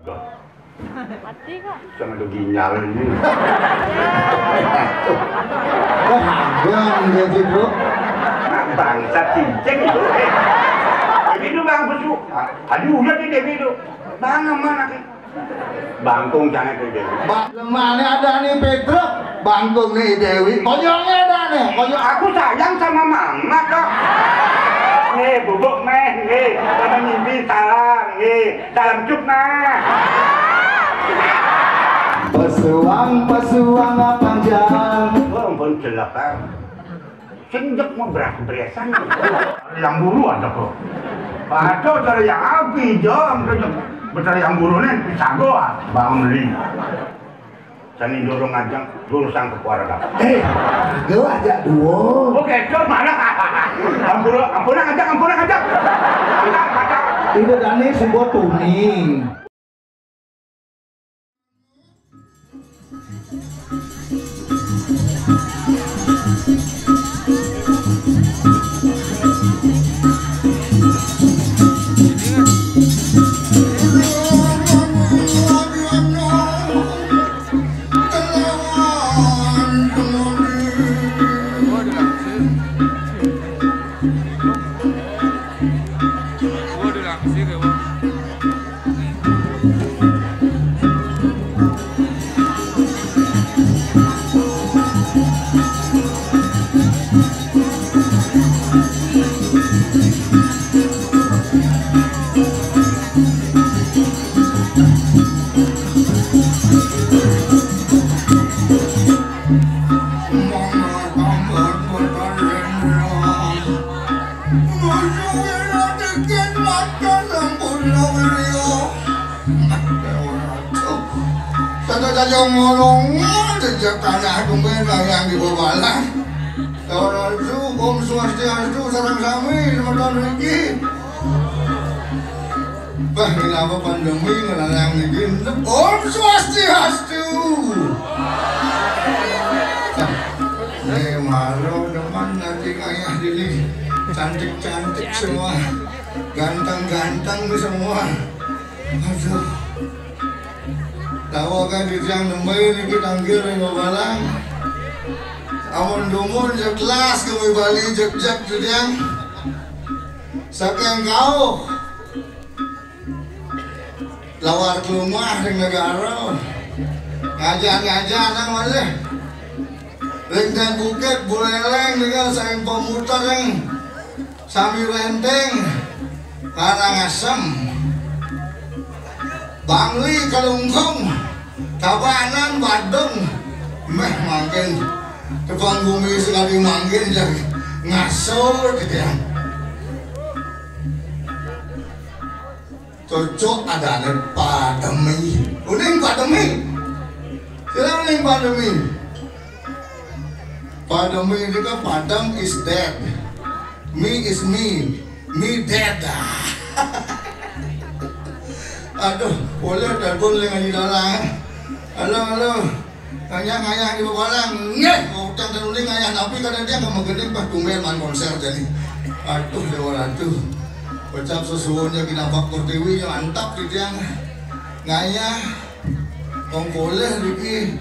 Mati kok. Jangan ada ginyal ini. Yang jadi bro. Bangsa cincin itu. Dewi itu bang besu. Aduh udah di Dewi itu. Mana kan? Bangkung jangan ke Dewi. Mana ada nih Pedro? Bangkung nih Dewi. Konyolnya ada nih. Konyol. Aku sayang sama mama kok. Nih bubuk meh nih. Sama nyimpi salam nih. Dalam cuk nah. Pesuang panjang. Oh ampun jelek kan. Senjak mau beresan. Yang buru ada kok. Paco dari yang api jom. Betul yang buru nih bisa goa. Bangun beli. Sani dorong ajang urusan keluarga. Gue ajak dua. Oke, jom mana? Ampun ngajak. Itu Dani sebuah tuning. Ngolong sejak tanah tumben yang di bawah balang. Tahun itu Om Swastiastu sareng sami Ramadan niki. Bah kenapa pandemi ngelarang niki? Om Swastiastu. Nih malu depan nanti ayah dili cantik-cantik semua, ganteng-ganteng semua. Aduh. Tahu kan di tiang nembai ini tanggil yang balang. Amun dumun je kelas kami Bali jek-jek di tiang. Saking kau lawar ke rumah di negara. Ngajar nang masih. Lengkang bukit buleleng dengan sayang pemutar yang sami renteng Karangasem. Bangli Kalungkung, Tabanan Badung, meh mangkin, tepang bumi sekali mangkin jadi ngasur gitu ya. Cocok ada Pademi, uning Pademi, sila uning Pademi. Pademi ini kan Padam is dead, me is me dead. Aduh, boleh telepon dengan di dalam. Halo, ngayah di bawalang. Ngeh, utang dan uling ngayah napi kadang dia nggak mengening pas tumben man konser jadi. Aduh, dewa tuh. Ucap sesuanya kinapak Pertiwi yang mantap di tiang. Ngayah, kong boleh Riki.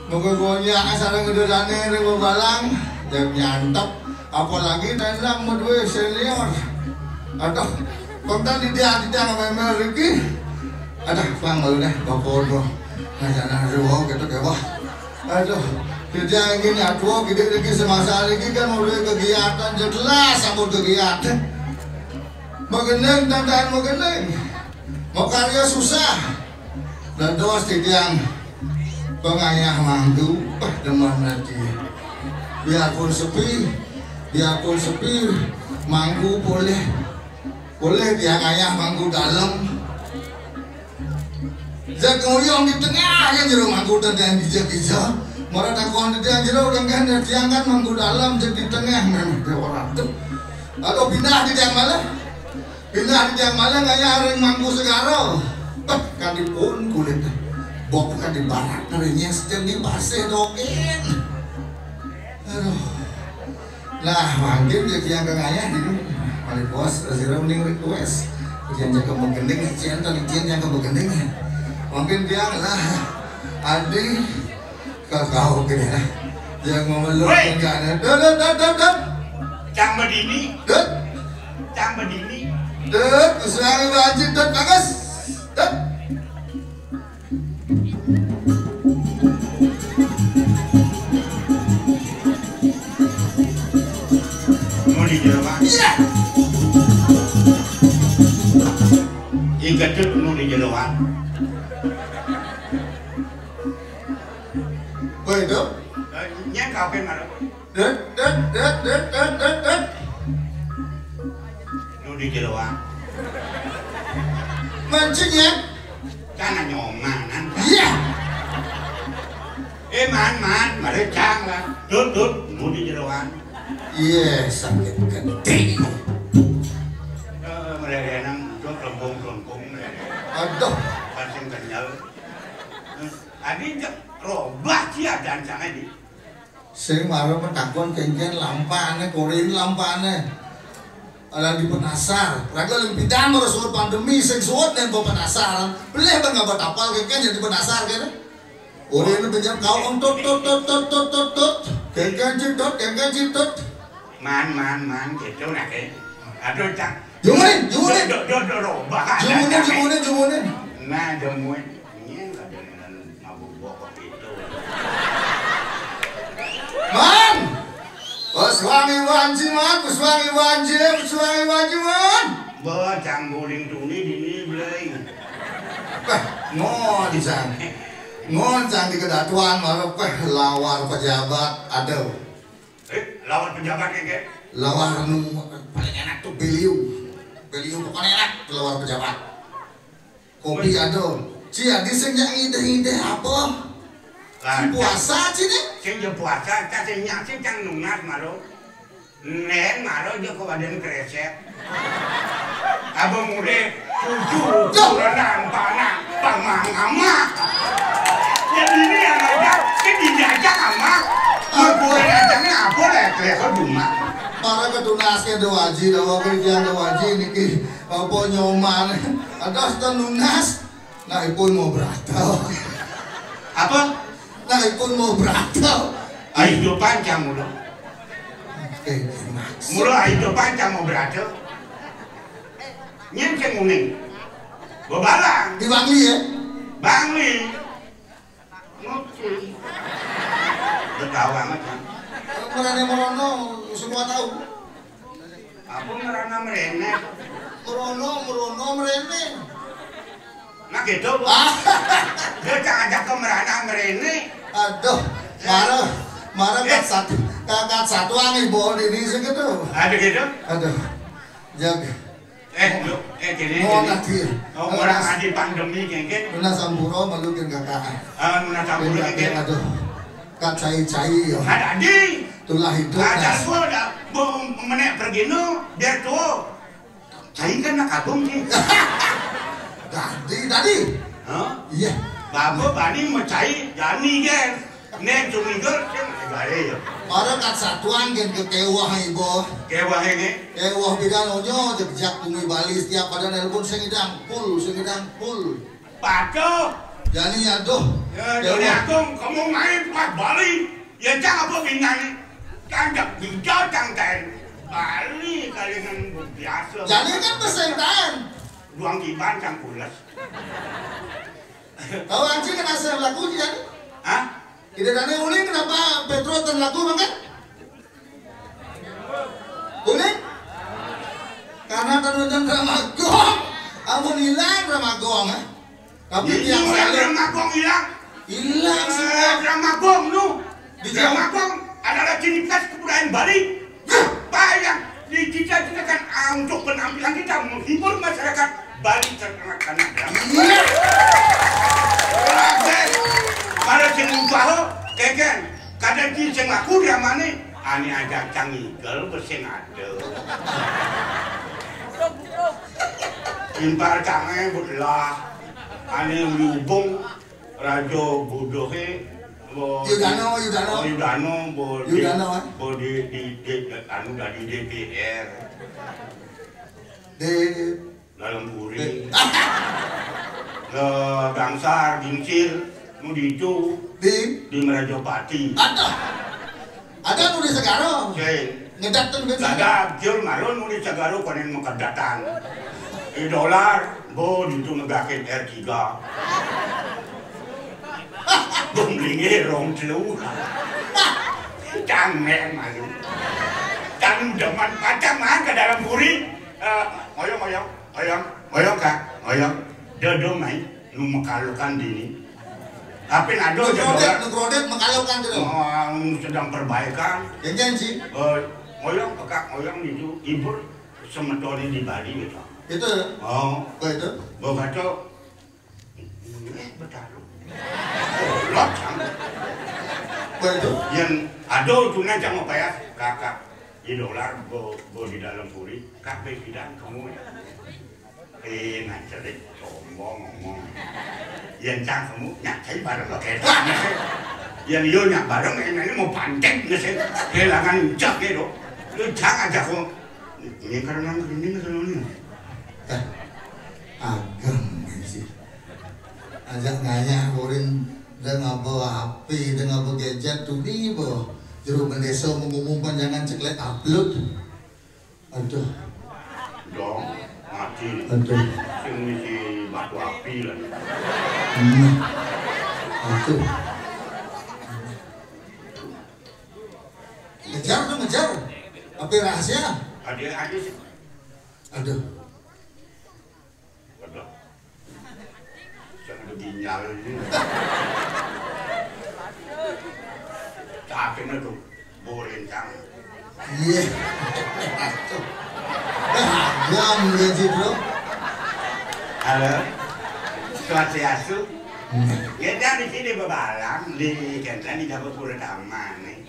Moga-moga sarang ngedodane di bawalang. Dia nyantap. Apalagi tendang medwe senior. Aduh. Kontan di dia sama Riki. Ada bang malu deh, bapak dua. Ngajaran ruang gitu kewah. Aduh, dia ingin nyatu, gede-gede semasa Riki kan mau kegiatan jelas sambut kegiatan. Mageneng tantangan mageneng. Mau karya susah. Dan terus di tiang pengayah mantu, deman nanti. Biarpun sepi, mangku boleh dia ayah mangku dalam. Jadi kemudian di tengah yang jero mangku dan hijau-hijau. Marah takon dia jero yang kan diangkat mangku dalam jadi di tengah memang orang tuh. Atau pindah di tiang malah ayah ring mangku segaro. Kan di pun kulit. Bok kan di barat narinya sejak di pasir dokin. Aduh. Nah, mangkin jadi yang ayah ini. Bos, Razira mending request Dia jaga menggending, cian jaga menggending. Mungkin dia lah adik kau kira yang memeluk enggak dat Cang Bedini usaha wajib dat bagus dat mau di Jawa iya ingat tuh mau di Jawa itu nya kau kan mana dat mau di Jawa mancingnya kan nyomanan iya man mari cang lah tut mau di Jawa iya sakit gede mereka nang tuh kelempung aduh pasang kenyal adi robah sih ada ancang ini sing marah mentakon kengken lampane korin lampane ada di penasar raga lebih pidan baru suruh pandemi sing suot dan bawa penasaran boleh bang nggak bertapal kengken jadi penasar kan korin benjam kau om tot kengken citot man gitu nak aduh cang jumunin robah jumunin nah demuin ini nggak ada mabuk bokok itu man Puswangi wanji man bawa cang guling tuni dini belai ngon cang di kedatuan malah lawar pejabat ada lawan pejabat kayak lawar nu paling enak tuh beliau pokoknya enak lawar pejabat kopi ada cia sing yang ide apa si puasa sini sing puasa ta sing nyak sing cang nungas maro nen maro jo ko badan kresek abang mude cucu renang panang pamangama jadi ini yang ada sing dijajak ama aku ajangnya apa lah kresek cuma para ketunasnya doaji dawa kerjaan doaji niki apa nyoman ada nunas nah ipun mau beratau apa nah ipun mau beratau ayo panjang mulu ayo panjang mau beratau nyenceng uning balang di Bangli ya Bangli ngopi betawa amat kan merane merono semua tahu aku ngerana merene merono merene nah gitu dia ajak ke merana merene aduh marah kat satu angin bawa diri segitu ada gitu aduh jaga gini mau nanti orang adi pandemi kengke Nuna Sampuro malukin kakak Nuna Sampuro kengke aduh kat cai-cai ada adi tulah hidup ada gua dah mau menek pergi no biar tuh cai kan nak kabung sih tadi iya babu bani mau cai jani kan nek cumi gol kan gare ya para kat satuan kan kekewah ibu kewah ini kewah bidan ojo jejak bumi Bali setiap pada nelpon sengidang pul paco jadi aduh jadi aku kamu main buat Bali ya jangan apa bintang kanjak hijau cangkang Bali kalian biasa jadi kan pesengtan ruang kiban cang pulas tahu anjing kena saya laku jadi hah? Ide dane uling kenapa Petro terlaku banget? Uling? Karena terundan Ramagong amun hilang Ramagong tapi tiang salib Ramagong hilang semua Ramagong lu di Ramagong adalah ciri khas kebudayaan Bali bayang dicita-citakan untuk penampilan kita menghibur masyarakat Bali terkenal karena drama kalau sing umpaho keken kadang ki sing laku dramane ani ajak cangigel sing ade impar cange budlah ani hubung raja bodohe Yudano di anu dari DPR dalam puri. Gangsar, gingsir, nu dicu di Merajopati. Ada nu di Segaro. Ngedatun ke Segaro. Ada jil marun nu di Segaro konen makadatan. Dolar, bo ditu negakin R3. Bumlinge rong telu. Jangan malu. Jangan deman macam ke dalam puri. Oyong kak, oyong. Dodo main, nu mekalukan dini. Tapi nado Nukrodet mekalukan gitu. Sedang perbaikan. Jangan sih. Oyong kakak, oyong itu ibu semetori di Bali gitu. Itu. Oh, itu. Bawa kacau. Betul. Lot sama. Itu. Yang ada tunai jangan payah kakak. Di dolar, bo di dalam puri. Kakak bidang kamu ya. Nanti sombong ngomong. Yang cang kamu nyacai bareng lo kayak yang yo nyak bareng ini mau pancing ngesek kehilangan jak gitu. Lu jangan aja kok. Ini karena ini ngeselin. Agam sih. Ajak nganya kurin dengan bawa HP dengan bawa gadget tuh nih boh. Juru mendeso mengumumkan jangan ceklet upload. Aduh. Dong. Mati. Aduh. Sing misi batu api lah. Aduh. Ngejar tuh ngejar. Api rahasia. Ada sih. Aduh. Aduh. Jangan ginyal ini. Tapi itu borencang. Iya. Aduh. Agam gaji bro. Halo, Swastiastu. Ya dari sini bebalang di kantor di dapur pura taman nih.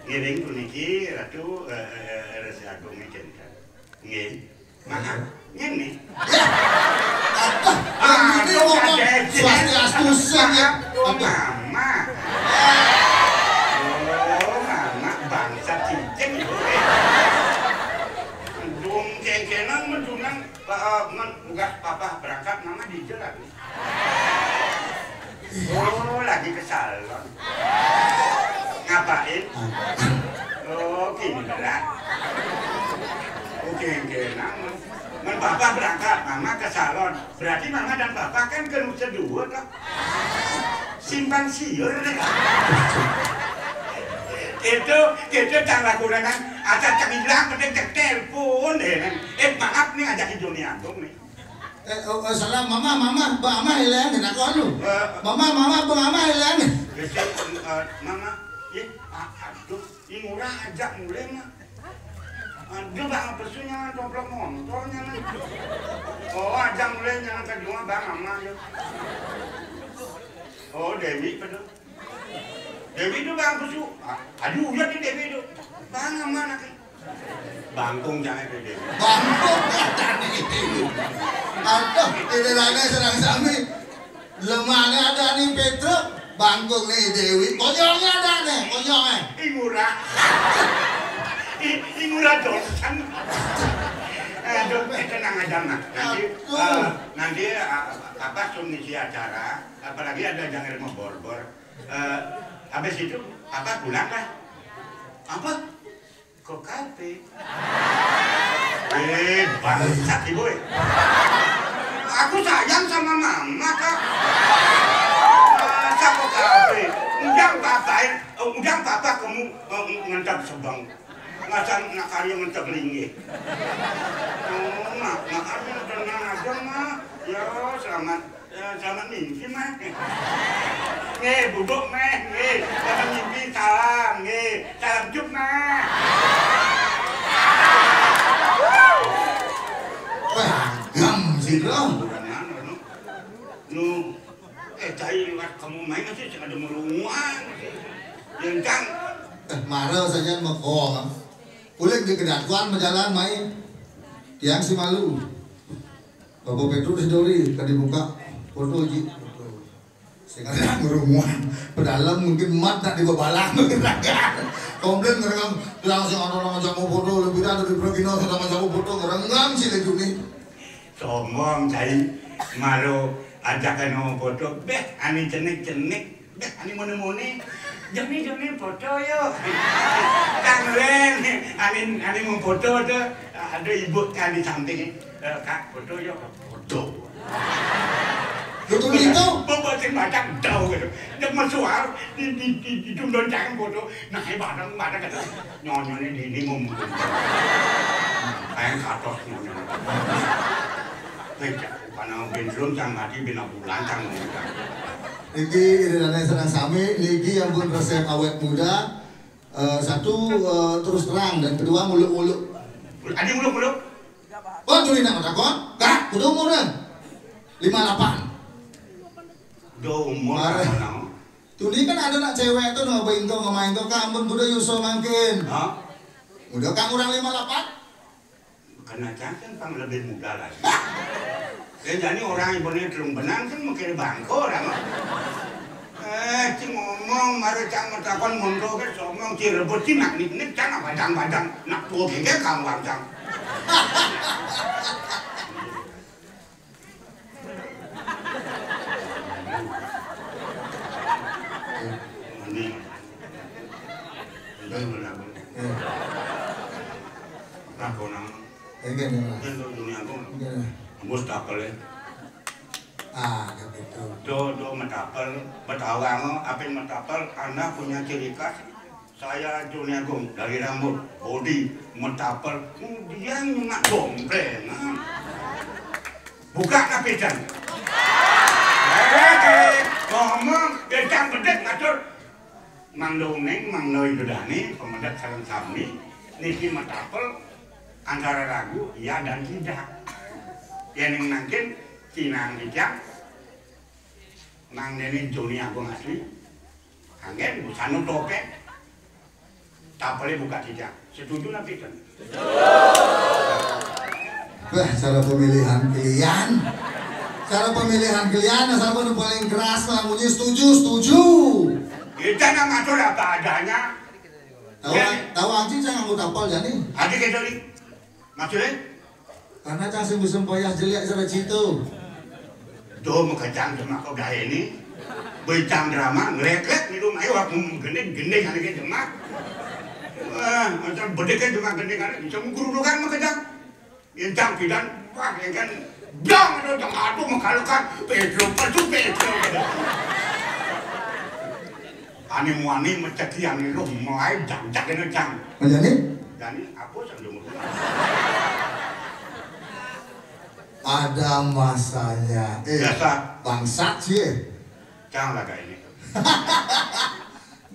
Ngiring kuniki ratu rasa agung kantor. Ngin, maaf, ngin nih. Ini ngomong Swastiastu sen ya. Oh mama, bangsa cincin. Kengkenan menjunang bukan papa berangkat mama di jalan. Oh lagi ke salon. Ngapain? Oh gini berat. Oh kengkenan. Papa berangkat mama ke salon. Berarti mama dan papa kan ke Nusa Dua kan? Simpang siur deh. Itu jangan lakukan ada cak hilang penting cak telepon deh. Maaf nih ajak dunia dong nih. Salam mama hilang nak kau lu. Mama bang hilang. Mama, ya aduh, ini murah ajak mulai mah. Aduh bang pesunya domplok motornya nih. Oh ajak mulai jangan kedua bang mama ya. Oh Dewi betul. Dewi itu bang pesu. Aduh udah nih Dewi itu. Bang mana kan? Bangkung jangan ke Dewi. Bangkung jangan ke Dewi. Aduh, ini lagi serang sami. Lemahnya ada nih Petro. Bangkung nih Dewi. Konyolnya ada nih, konyolnya. Ingurah. Ingurah dosan. Aduh, tenang aja mak. Nanti apa ngisi acara. Apalagi ada jangan mau bor-bor. Habis itu apa pulang lah? Apa? Ke kafe. Bangsat ibu. Aku sayang sama mama kak. Masa ke kafe? Undang papa kamu ngentap sebang. Masa nak karya ngentap linggih. Oh, nak karya tenang aja mah. Ya selamat mimpi mah. Buduk meh, selamat mimpi salam, salam juk mah. Gam sih bro. Nu, cai kamu main aja ada merunguan. Yang kan. Marah saja mekong. Kulit di kedakuan berjalan main. Tiang si malu. Bapak Petrus dori kan dibuka foto ji. Sekarang merunguan. Pedalam mungkin mat tak dibabalang menggerakkan. Komplain ngerengam. Bilang si orang jamu foto lebih dari Progino sudah menjamu foto ngerengam si lagi nih. sombong cai maru ajakan ngomong foto beh ani cenik beh ani mone joni foto yo kang len ani mau foto tuh ada ibu kan di samping kak foto yo foto Betul itu? Pembatin macam jauh gitu. Dia masuk di dundon jangan foto. Nah badang kata nyonya ini ngomong. Kayak katos nyonya. Baik, karena bensin yang mati bina bulan cang. Niki irinane senang sami, niki yang pun resep awet muda. Satu terus terang dan kedua muluk-muluk. Ada muluk-muluk? Oh, curi nama takon? Kak, kudu umur 58. Do umur mana? Tuni kan ada nak cewek tuh ngapain tuh ngemain tuh kampun kudu yuso mangkin. Hah? Udah kang urang 58? Karena jangan pang lebih muda lagi. Ya jadi orang ibunya belum benang kan mungkin bangko orang. Cing ngomong mari cang takon mondo ke somong ci rebut ci nak nik cang badang nak tua gengge kamu cang. Aku nang, dunia aku, mustaqil ya. Gitu. Do metapel, betawang, apa metapel, Anda punya ciri khas. Saya dunia aku dari rambut, body, metapel, dia nyengat dompleng. Buka kapitan. Ngomong, gedang bedek ngatur. Mang dongeng, mang noi gedani, pemedat sarang sami, niki metapel, antara ragu, ya dan tidak. Yang nangkin, cinang tidak. Nang deni dunia aku asli. Angin, busanu tope. Tapelnya buka tidak. Setuju nabi kan? Wah, cara pemilihan kalian. Cara pemilihan kalian, asal pun paling keras lah, bunyi setuju. Kita nggak ngatur apa adanya. Tahu aja jangan mau tapal jadi. Adik kita ni, maksudnya? Karena cang sempoyah jelek sama citu. Do mengkacang cuma kau gaya ini, bercang drama ngerekrek ni rumah aku gendeng ada ke jemaah. Macam berdekat cuma gendeng ada, cuma gurukan mengkacang. Yang pidan, wah yang kan, jangan ada yang adu mengkalukan Pedro. Ani mencaki yang lu mulai jang ini jang. Menjadi? Jadi aku sambil murah. Ada masanya. Biasa. Bangsat sih. Janganlah kayak ini.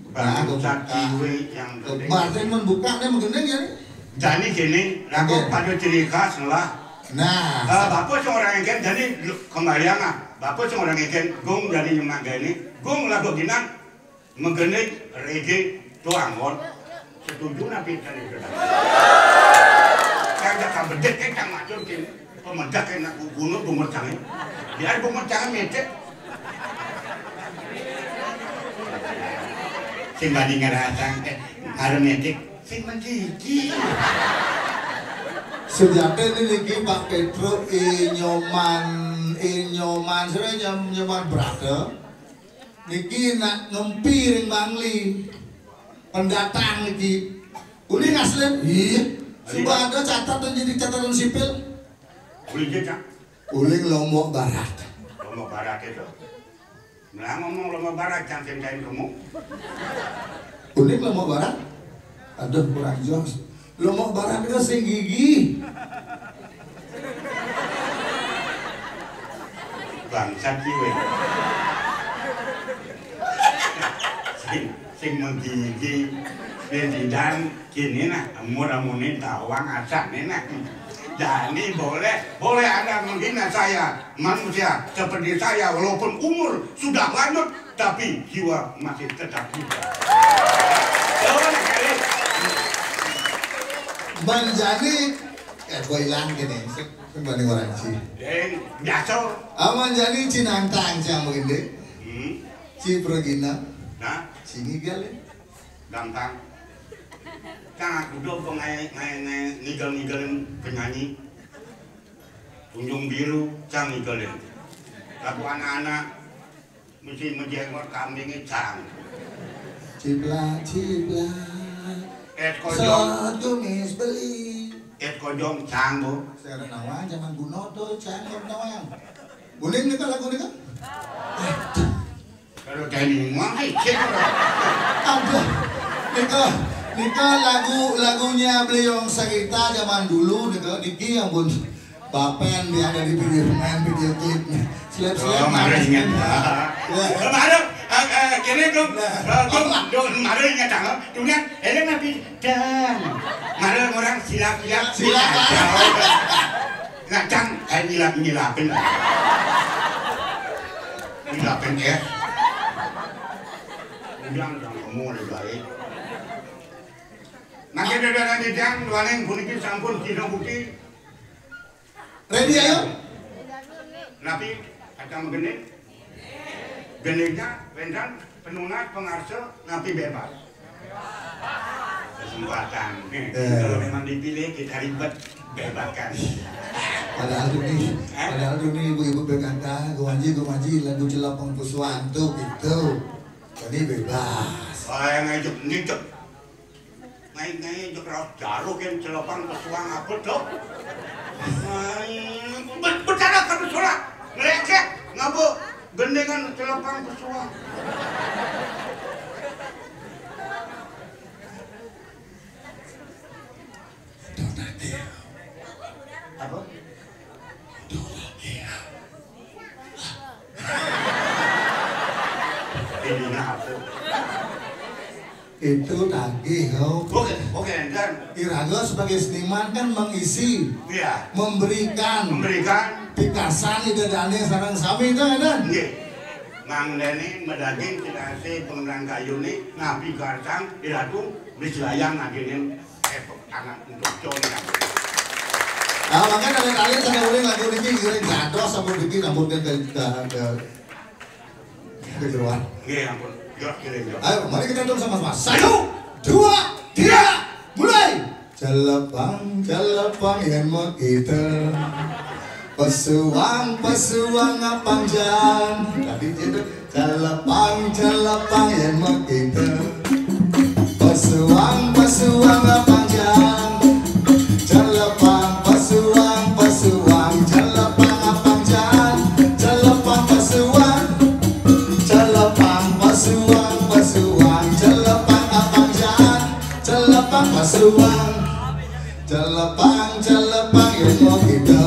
Bangsa kiwi yang gede. Kemarin membuka dia menggendeng ya nih. Jadi gini, aku pada ciri khas lah. Nah, bapak seorang yang jadi kembalian lah. Bapak seorang yang gung jadi nyemak gini. Gung lagu ginan. Mengenai reggae tuangon setuju nabi kan itu kan dah kabedek kan macam tu pemedak kan nak gunung pemercang dia pemercang mencet sehingga ngerasa ada mencet sih menciki sejak ini Pak Pedro inyoman sebenarnya nyoman berada. Niki nak ngempiring bangli pendatang niki uli ngaslen iya coba ada catatan jadi catatan sipil uli jejak uli Lombok Barat itu nah ngomong Lombok Barat jangan cain kamu uli Lombok Barat aduh kurang jelas Lombok Barat itu sing gigi bangsa kiwe sing menggigi dan kini nah mudah-mudahan tawang asak nih nah jadi boleh Anda menghina saya manusia seperti saya walaupun umur sudah lanjut tapi jiwa masih tetap muda menjadi gue hilang gini kembali orang sih biasa aman jadi cinantang siang begini si Progina nah sini kali gampang kan aku dulu ngai nigel penyanyi Tunjung biru cang ikelin. Lagu anak-anak mesti menjenggot kambingnya cang. Ciplak satu mis beli kojong cang bu. saya nawang zaman buno tuh cang nawang buning nih kan lagu nih kan Kalau tadi mah cek. ada Nika lagunya beliau Sagita zaman dulu Nika Diki yang pun Bapen dia ada di video klipnya. Seleb-seleb marah ingat. Marah kene dong. Dong marah ingat tang. Kemudian ele nabi dan marah orang silap-silap. Ngacang nyilapin. Nyilapin ya. Kemudian kamu lebih baik. Makin ada jang luaning puniki sampun kira bukti. Ready ayo? Nabi akan mengenai genitnya, wendan, penungat, pengarsa, nabi bebas. Kesempatan. Kalau memang dipilih kita ribet, bebaskan. Padahal ini ibu-ibu berkata, gumaji lagu celapang puswantu gitu. Jadi bebas. Yang ngejek. Ngejek raut jaruk yang celapang puswang apa tuh? Bercanda kan bersorak, ngelecek, ngabo, gendengan celapang bersuang. Apa? Ini apa? Itu tagih kau. Oke, dan Iraga sebagai seniman kan mengisi, iya, memberikan pikasan ide dane sarang sami itu kan? Iya. Mang Deni medaging kita si pengerang kayu ni ngapi garsang iratu bislayang ngaginin anak untuk contoh. Nah makanya dari kalian saya udah lagu ini kira jatuh sama bikin rambut ke kejeruan. Iya ampun. Ayo, mari kita nonton sama-sama. 1, 2, 3, mulai. Celepang yang mau kita. Pesuang panjang. Tadi itu celepang yang mau kita. Pesuang panjang. Celepang pesuang celepang panjang. Celepang pesuang. Pesuang, celepang panjang, celepang pesuang, celepang yang mau kita.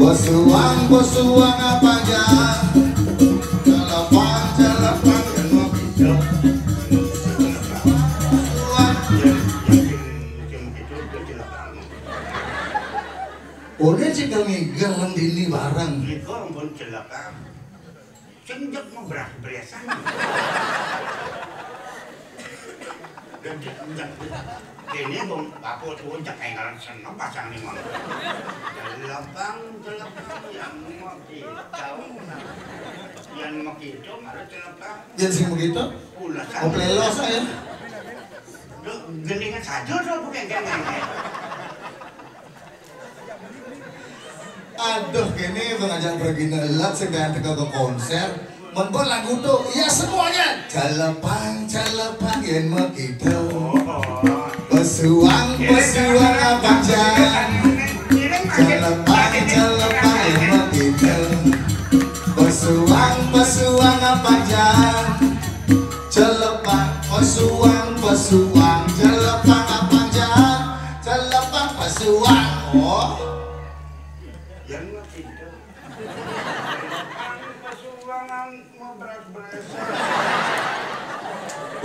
Pesuang panjang, celepang yang mau kita. Udah cikal ngigel ini bareng. Itu ampun celaka. Senjak mau beras-berasan. Dan ini bang, aku tuh jak engalan senang pasang nih mang. Celapang yang mau kita, yang mau kita ada celapang. Jadi sih begitu? Komplelo saya. Gendingan saja tuh bukan gengeng. Aduh, kini mengajak pergi nelat sedang ke konser. Membuat lagu tuh, ya semuanya. Celepang yang mau kita. Pesuang panjang. Celepang yang mau kita. Pesuang panjang. Celepang pesuang celepang panjang. Celepang pesuang. Oh. Yang mau kita. Pesuangan mau beras-berasan.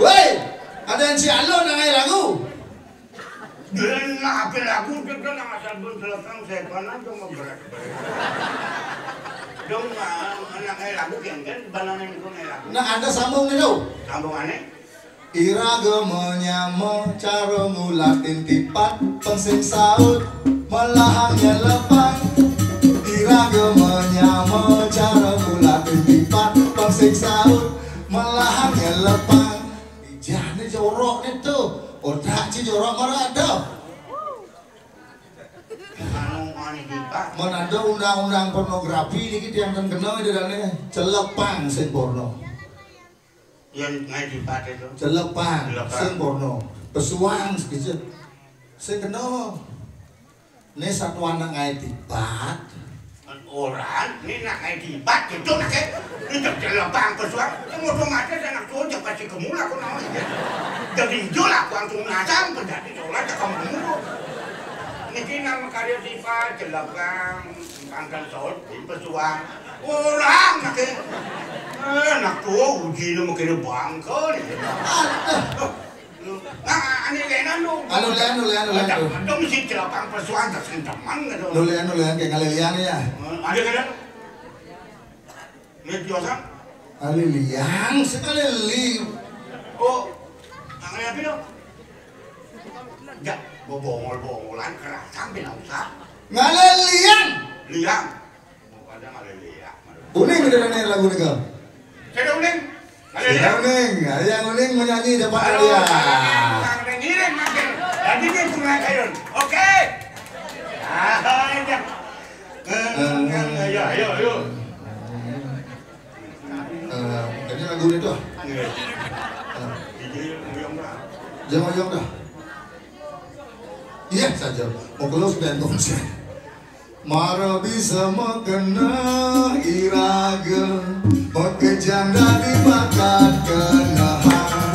Woi, ada yang si Alon nangai lagu. Dan apa lagu kita nang asal pun celapang saya panas cuma beras-berasan. Dong nangai lagu yang kan bananan itu nangai lagu. Nah ada sambung nih tuh. Sambungannya? Iraga menyamo cara ngulatin tipat pensing saut melahangnya lepang. Iraga menyamo cara ngulatin tipat pensing saut melahangnya lepang. Jangan jorok itu, otak si jorok marah ada. Anu aneh kita Menanda undang-undang pornografi niki yang kena itu dane celepang sing porno. Yang ngai dipat itu. Celepang sing porno. Pesuang sedikit. Sing kena. Ne satu anak ngai dipat. Orang ini nak ngai dipat itu nak itu celepang pesuang. Semua otomatis anak tua jangan kasih kemula kau namanya. Jadi jual aku langsung ngasam penjadi jualan cakap kemula. Ini nama karya sifat celepang pangkal sot pesuang. Orang nak anak tua uji nama kira bangka ni. Nah, ini lenan lu. Lenan. Ada mesti celepang pesuang tak sendaman gitu. Lenan kayak kalilian ya. Ada kan? Ini biasa. Kalilian sekali li. Oh, angin apa itu? Ya, bongol-bongolan kerasan bilang usah. Ngalelian. Liang. Bukannya ngaleliang. Uning udah nanya lagu nih kau. Saya uning. Yang uning menyanyi depan dia. Ngirim makin. Jadi dia punya kayu. Oke. Ayo. Ini lagu itu. Jangan dah. Iya saja. Mau close band konser. Mara bisa makena iraga, makejang dari bakat kenahan,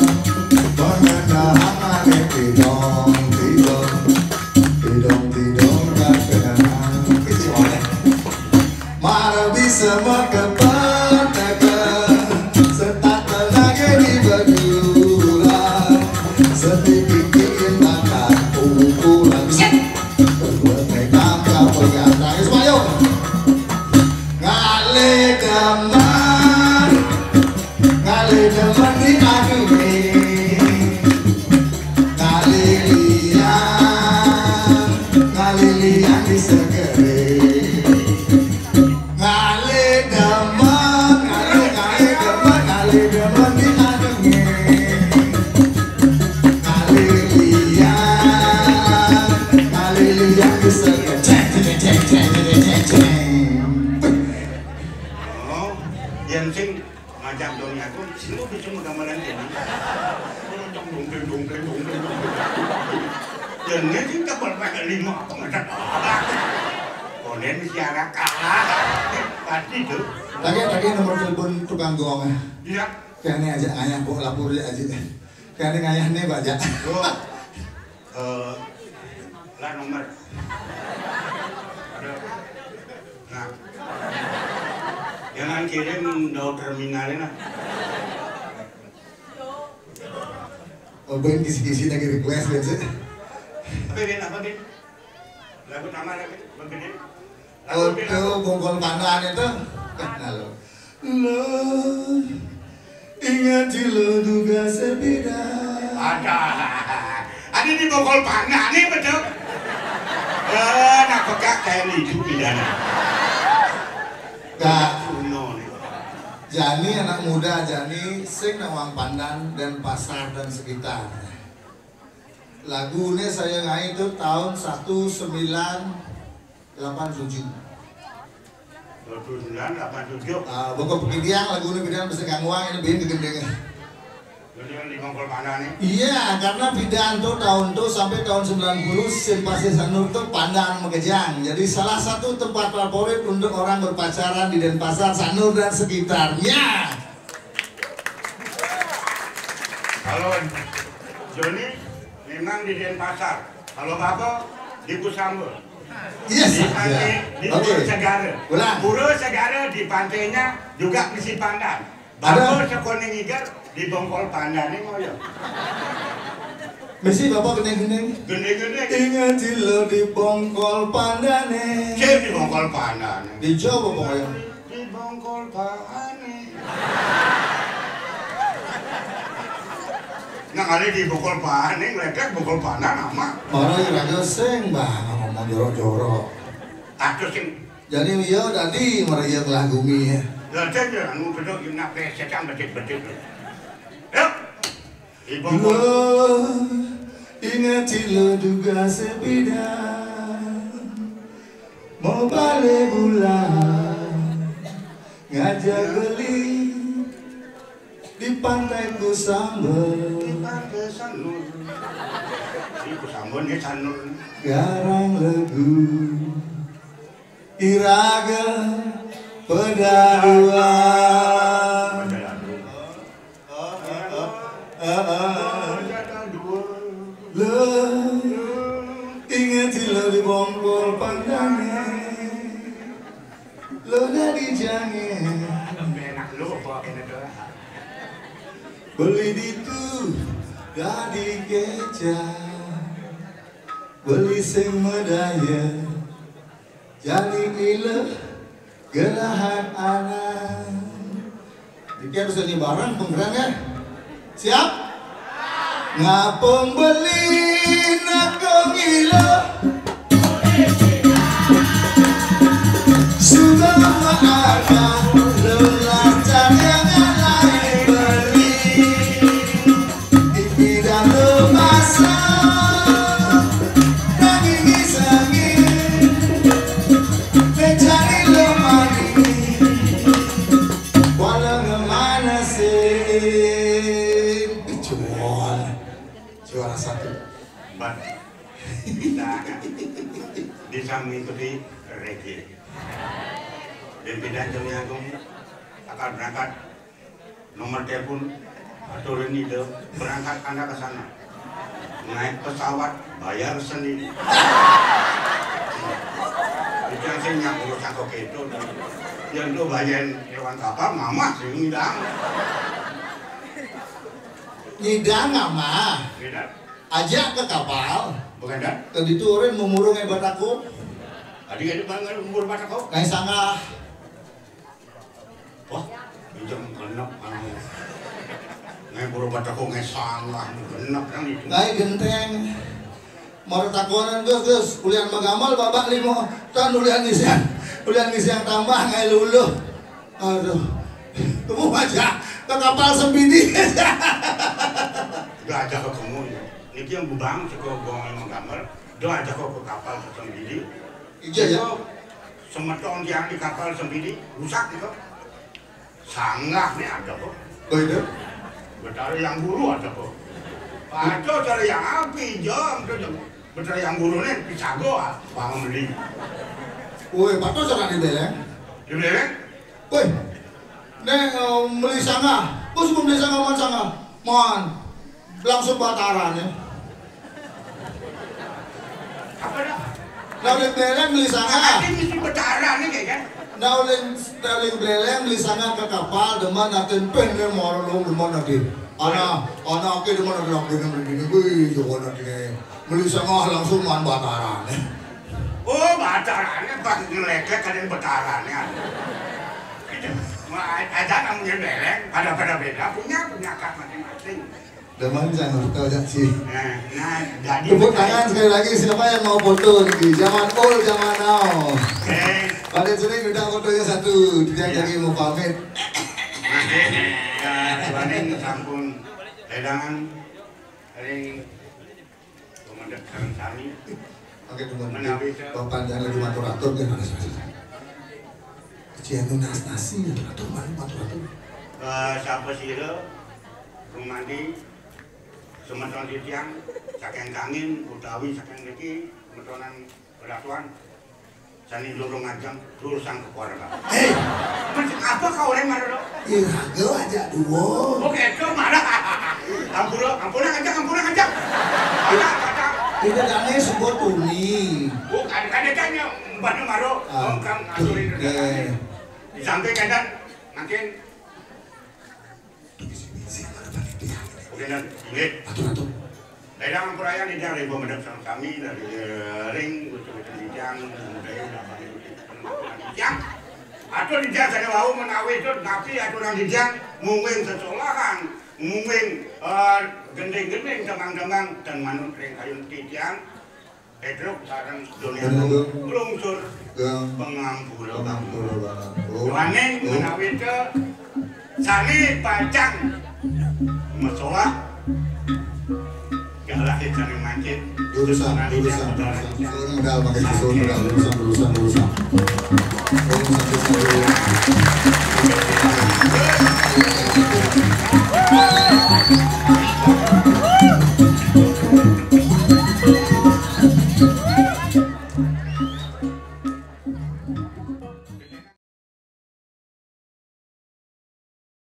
mengenang ane tidong gak kenahan. Kecuali Mara bisa makepatakan, setat tenaga di bagulan, sedikit bakat ukuran. Ngale demen di adume, ngalilian di segere, ngale demen di adume, ngalilian di segere. Yang sing macam dong aku, sini bisa menggambaran ini. Dong. Yang ini sing kapal pakai 5 apa macam apa? Konen siaran kalah, pasti tu. Tadi nomor telepon tukang gong. Iya. Kayaknya aja ayah kok lapor aja. Kayaknya ayah nih baca. Lah nomor. Nah. Jangan kirim do terminalnya. Oh, ben kisi-kisi lagi request ben sih. Apa Ben? Lagu nama lagi, begini. Oh, bongkol pandan itu. Halo. Lo ingat lo duga sebeda. Ada di bongkol pandan nih betul. Nak pekak kayak itu pidana. Kak Jani anak muda Jani sing nawang Pandan dan pasar dan sekitar. Lagunya saya ngai itu tahun 1987. 1987. Pokok pegidian lagunya bidan bisa gangguang ini bikin kegendengnya. Jadi di bongkol pandan nih. Iya, karena bidan tuh tahun tuh sampai tahun 90 Simpasi Sanur tuh Pandan Megejang. Jadi salah satu tempat favorit untuk orang berpacaran di Denpasar, Sanur dan sekitarnya. Kalau Joni memang di Denpasar. Kalau Bapak di Kusambul. Yes. Di Pura Segara. Pura Segara di pantainya juga misi pandan. Bapak sekolah ngigar di bongkol pandan ini ngoyo. Mesti Bapak gede-gede. Gede-gede. Ingat lo di bongkol pandan nih. Siapa di bongkol pandan? Di Jawa pokoknya. Di bongkol pandan. Nah kali di bongkol pandan, ngeledek bongkol pandan nama. Orang yang raga sing bang ngomong jorok-jorok. Aduh sing. Jadi yo tadi mereka kelagumi ya. Lalu je, anu betul nak secam betul-betul. Yuk. Ibu. Ingat lo duga sebeda. mau balik bulan ngajak geli di pantai Kusambel. Di pantai Sanur. Di Kusambel ya Sanur. Garang legu iraga pedaruan. Lo ingat lo di bongkol pandangnya, lo dari jangan. Enak lo bawa kena doa. Beli ditu dari kecap, beli sing medaya, jadi ilah gerahan anak. Dikira bisa nih barang penggeran ya. Siap? Ngapung beli nakong ilah sudah mengharap lelacan yang lain beli di dalam masa nangis sangin mencari lemari walau kemana sih juara satu Ban. Kita bisa mengikuti reggae. Dan pindah jam agung akan berangkat nomor telepon atau ini berangkat Anda ke sana. Naik pesawat bayar sendiri. Itu yang saya nyambung sangkok itu. Yang itu bayar hewan kapal mama sih ngidang. Ngidang mah Ngidang. ajak ke kapal. Bukan dah? Tadi turun memurung hebat aku. Tadi ada banget umur mata kau. Kayak sangat. Wah, pinjam genap anu. Ngai buru mata kau ngai salah genap kan itu. Kayak genteng. Mau takonan gus, kuliah magamal babak 5 tahun kuliah ngisian tambah ngai luluh. Aduh, kamu aja ke kapal sempidi. Udah ajak ke kamu. Ini yang bubang cukup buang emang gambar. Udah ajak kau ke kapal ke sempidi. Iya ya. Semeton yang di kapal sempidi rusak gitu. Sanggah nih ada kok. Oh itu? Betara yang buru ada kok. Ada cara yang api jam. Betara yang buru nih bisa goa. Bangun beli. Woi, patut jangan dibeleng. Dibeleng? Woi, nih beli sangga. Bos beli sangga man sangga. Man, langsung bataran ya. Apa dah? Nah udah beleng beli sangga. Ini mesti betara nih kayaknya. Nah udah beleng beli sangga ke kapal. Deman nanti pen dia mau lo deman nanti. Anak ke deman nanti begini. Wih, jangan nanti. Beli sangga langsung man bataran ya. Oh, batarannya pas ngelekek ada batarannya. Ada namanya beleng, pada beda punya kak masing-masing. Deman jangan tahu sih. Nah, jadi Tepuk tangan sekali lagi siapa yang mau foto nih? Zaman old, zaman now. Pada sini udah fotonya satu, dia jadi mau pamit. Nanti dibanding sampun ledangan dari komandan kami. Oke teman, bapak jangan lagi matur-matur kan? Kecian tuh nasi, matur-matur. Siapa sih lo? Rumadi, Sumatera Titian, Saking Kangin, Utawi, Saking Deki, Metonan Beratuan, Sani Lurung Ajang, Lurusang Keluarga. Hei, apa kau orang mana lo? Iya, gue aja dua. Oke, itu mana? Ampunan ajak. Itu kan sebuah tuni. Bukan, kadang-kadang Mbak Maro, Kang Asurin. Di samping kadang, makin. Oke, dan ini. Atur. Daerah Ampuraya di daerah Pemadam sama kami dari ring, betul-betul di jang, budaya di jang. Atau di jang saya mau menawi itu, tapi aturan di jang mungkin secolahan, mungkin gending-gending, demang-demang dan manut ring kayun di jang. Pedro sarang dunia lungsur pengampul. Waning menawi itu sani pacang masalah. lagi cari macet. Urusan modal pakai susun modal urusan